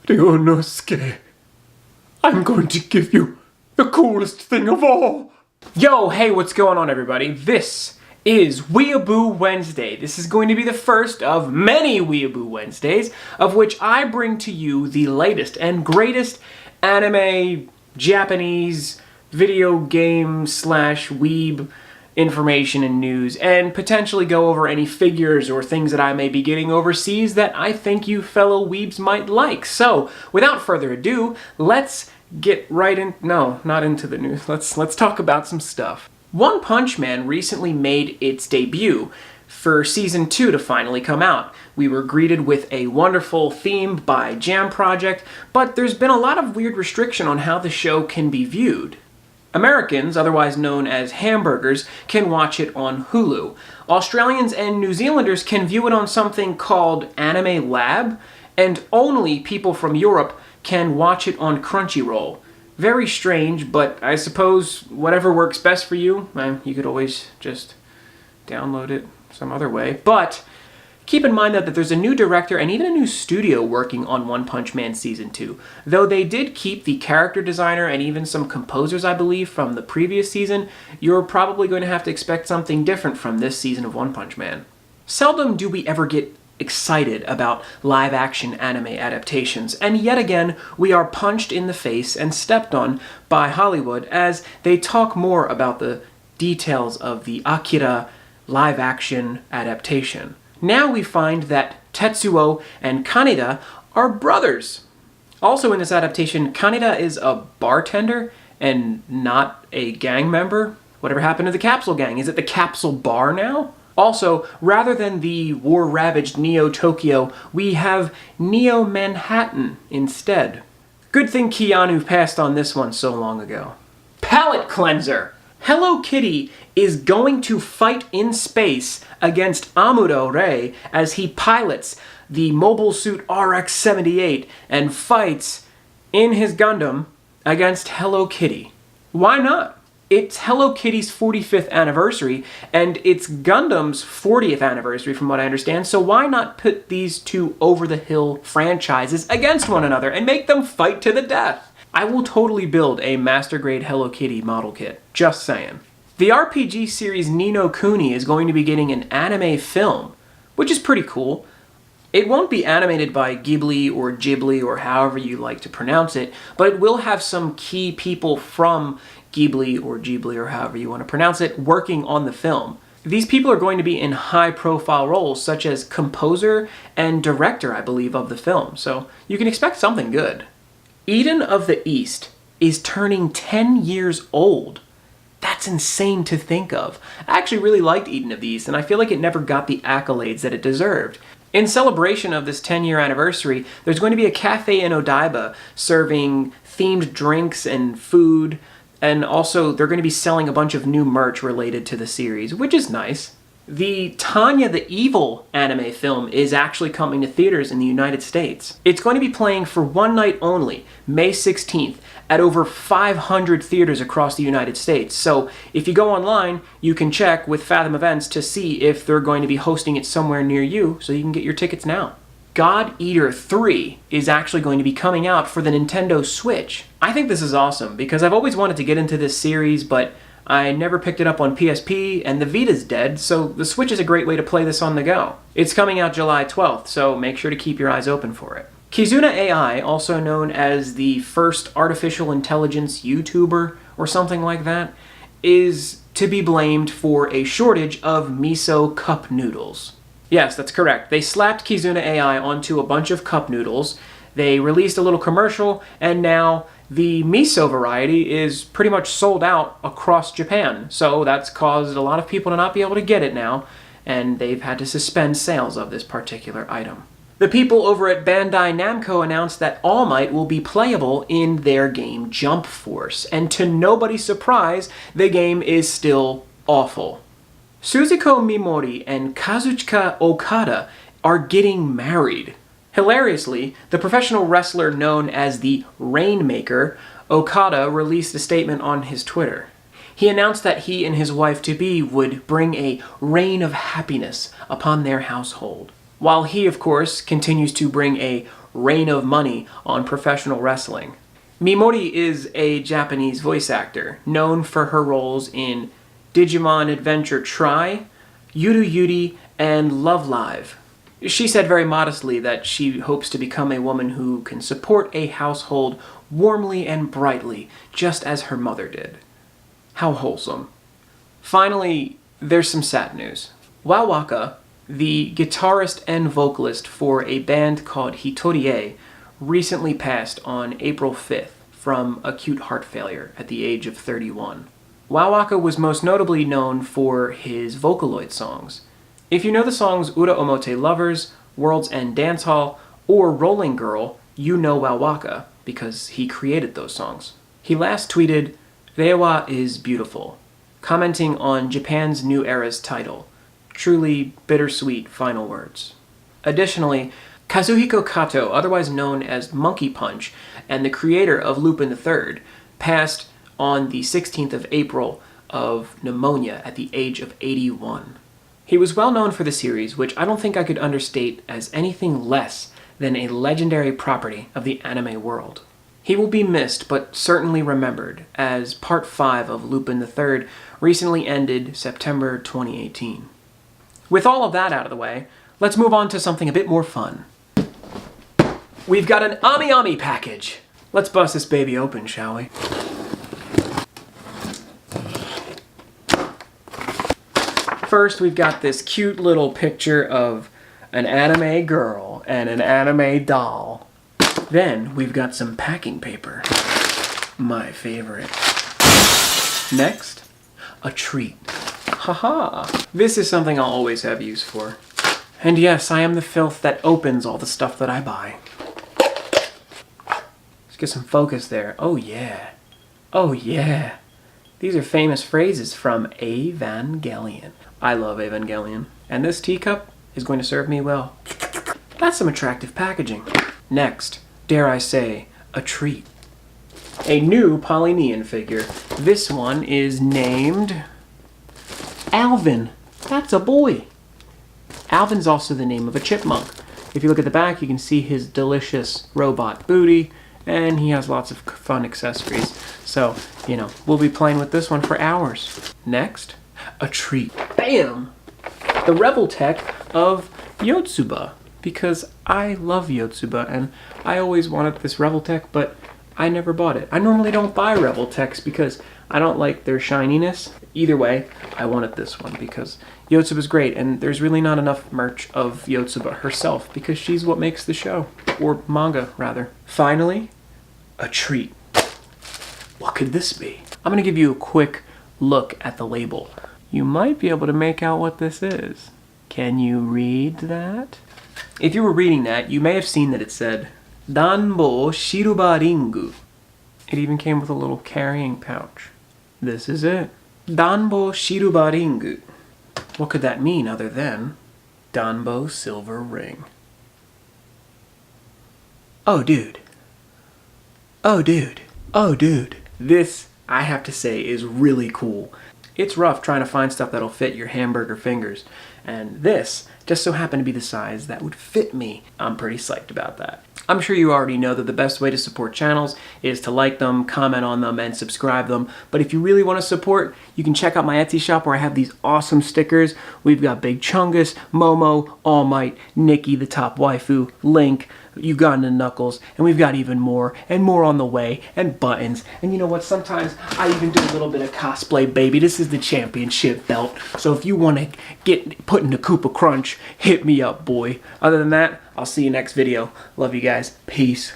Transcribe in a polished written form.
Ryonosuke, I'm going to give you the coolest thing of all. Yo, hey, what's going on, everybody? This is Weeaboo Wednesday. This is going to be the first of many Weeaboo Wednesdays, of which I bring to you the latest and greatest anime, Japanese, video game / weeb information and news, and potentially go over any figures or things that I may be getting overseas that I think you fellow weebs might like. So, without further ado, let's get right in. No, not into the news. Let's talk about some stuff. One Punch Man recently made its debut for Season 2 to finally come out. We were greeted with a wonderful theme by Jam Project, but there's been a lot of weird restriction on how the show can be viewed. Americans, otherwise known as hamburgers, can watch it on Hulu. Australians and New Zealanders can view it on something called Anime Lab, and only people from Europe can watch it on Crunchyroll. Very strange, but I suppose whatever works best for you, you could always just download it some other way. But keep in mind that there's a new director and even a new studio working on One Punch Man Season 2. Though they did keep the character designer and even some composers, I believe, from the previous season, you're probably going to have to expect something different from this season of One Punch Man. Seldom do we ever get excited about live-action anime adaptations, and yet again, we are punched in the face and stepped on by Hollywood as they talk more about the details of the Akira live-action adaptation. Now we find that Tetsuo and Kaneda are brothers. Also in this adaptation, Kaneda is a bartender and not a gang member. Whatever happened to the Capsule Gang? Is it the Capsule Bar now? Also, rather than the war-ravaged Neo-Tokyo, we have Neo-Manhattan instead. Good thing Keanu passed on this one so long ago. Palette Cleanser! Hello Kitty is going to fight in space against Amuro Ray as he pilots the Mobile Suit RX-78 and fights in his Gundam against Hello Kitty. Why not? It's Hello Kitty's 45th anniversary, and it's Gundam's 40th anniversary from what I understand, so why not put these two over-the-hill franchises against one another and make them fight to the death? I will totally build a master-grade Hello Kitty model kit. Just saying. The RPG series Ni no Kuni is going to be getting an anime film, which is pretty cool. It won't be animated by Ghibli or however you like to pronounce it, but it will have some key people from Ghibli or however you want to pronounce it, working on the film. These people are going to be in high-profile roles, such as composer and director, I believe, of the film, so you can expect something good. Eden of the East is turning 10 years old. That's insane to think of. I actually really liked Eden of the East, and I feel like it never got the accolades that it deserved. In celebration of this 10-year anniversary, there's going to be a cafe in Odaiba serving themed drinks and food, and also they're going to be selling a bunch of new merch related to the series, which is nice. The Tanya the Evil anime film is actually coming to theaters in the United States. It's going to be playing for one night only, May 16th, at over 500 theaters across the United States. So if you go online, you can check with Fathom Events to see if they're going to be hosting it somewhere near you, so you can get your tickets now. God Eater 3 is actually going to be coming out for the Nintendo Switch. I think this is awesome because I've always wanted to get into this series, but I never picked it up on PSP, and the Vita's dead, so the Switch is a great way to play this on the go. It's coming out July 12th, so make sure to keep your eyes open for it. Kizuna AI, also known as the first artificial intelligence YouTuber or something like that, is to be blamed for a shortage of miso cup noodles. Yes, that's correct. They slapped Kizuna AI onto a bunch of cup noodles, they released a little commercial, and now the miso variety is pretty much sold out across Japan. So that's caused a lot of people to not be able to get it now, and they've had to suspend sales of this particular item. The people over at Bandai Namco announced that All Might will be playable in their game Jump Force, and to nobody's surprise, the game is still awful. Suzuko Mimori and Kazuchika Okada are getting married. Hilariously, the professional wrestler known as the Rainmaker, Okada, released a statement on his Twitter. He announced that he and his wife-to-be would bring a reign of happiness upon their household, while he, of course, continues to bring a reign of money on professional wrestling. Mimori is a Japanese voice actor, known for her roles in Digimon Adventure Tri, Yuru Yuri, and Love Live. She said very modestly that she hopes to become a woman who can support a household warmly and brightly, just as her mother did. How wholesome. Finally, there's some sad news. Wawaka, the guitarist and vocalist for a band called Hitorie, recently passed on April 5th from acute heart failure at the age of 31. Wawaka was most notably known for his Vocaloid songs. If you know the songs Ura Omote Lovers, World's End Dance Hall, or Rolling Girl, you know Wawaka because he created those songs. He last tweeted, "Reiwa is beautiful," commenting on Japan's new era's title. Truly bittersweet final words. Additionally, Kazuhiko Kato, otherwise known as Monkey Punch, and the creator of Lupin III, passed on the 16th of April of pneumonia at the age of 81. He was well known for the series, which I don't think I could understate as anything less than a legendary property of the anime world. He will be missed, but certainly remembered, as Part 5 of Lupin III recently ended September 2018. With all of that out of the way, let's move on to something a bit more fun. We've got an AmiAmi package. Let's bust this baby open, shall we? First, we've got this cute little picture of an anime girl and an anime doll. Then, we've got some packing paper. My favorite. Next, a treat. Haha! This is something I'll always have use for. And yes, I am the filth that opens all the stuff that I buy. Let's get some focus there. Oh yeah. Oh yeah. These are famous phrases from Evangelion. I love Evangelion. And this teacup is going to serve me well. That's some attractive packaging. Next, dare I say, a treat. A new Polynesian figure. This one is named Alvin. That's a boy. Alvin's also the name of a chipmunk. If you look at the back, you can see his delicious robot booty, and he has lots of fun accessories. So, you know, we'll be playing with this one for hours. Next, a treat. Bam! The Rebel Tech of Yotsuba. Because I love Yotsuba, and I always wanted this Rebel Tech, but I never bought it. I normally don't buy Rebel Techs because I don't like their shininess. Either way, I wanted this one because Yotsuba's great, and there's really not enough merch of Yotsuba herself because she's what makes the show. Or manga, rather. Finally, a treat. What could this be? I'm going to give you a quick look at the label. You might be able to make out what this is. Can you read that? If you were reading that, you may have seen that it said, Danbo Shiruba Ringu. It even came with a little carrying pouch. This is it. Danbo Shiruba Ringu. What could that mean other than Danbo Silver Ring? Oh, dude. Oh, dude. Oh, dude. This, I have to say, is really cool. It's rough trying to find stuff that'll fit your hamburger fingers. And this just so happened to be the size that would fit me. I'm pretty psyched about that. I'm sure you already know that the best way to support channels is to like them, comment on them, and subscribe them. But if you really want to support, you can check out my Etsy shop where I have these awesome stickers. We've got Big Chungus, Momo, All Might, Nikki, the top waifu, Link, Ugandan Knuckles, and we've got even more, and more on the way, and buttons. And you know what, sometimes I even do a little bit of cosplay, baby. This is the championship belt, so if you want to get put in the Koopa Crunch, hit me up, boy. Other than that, I'll see you next video. Love you guys. Peace.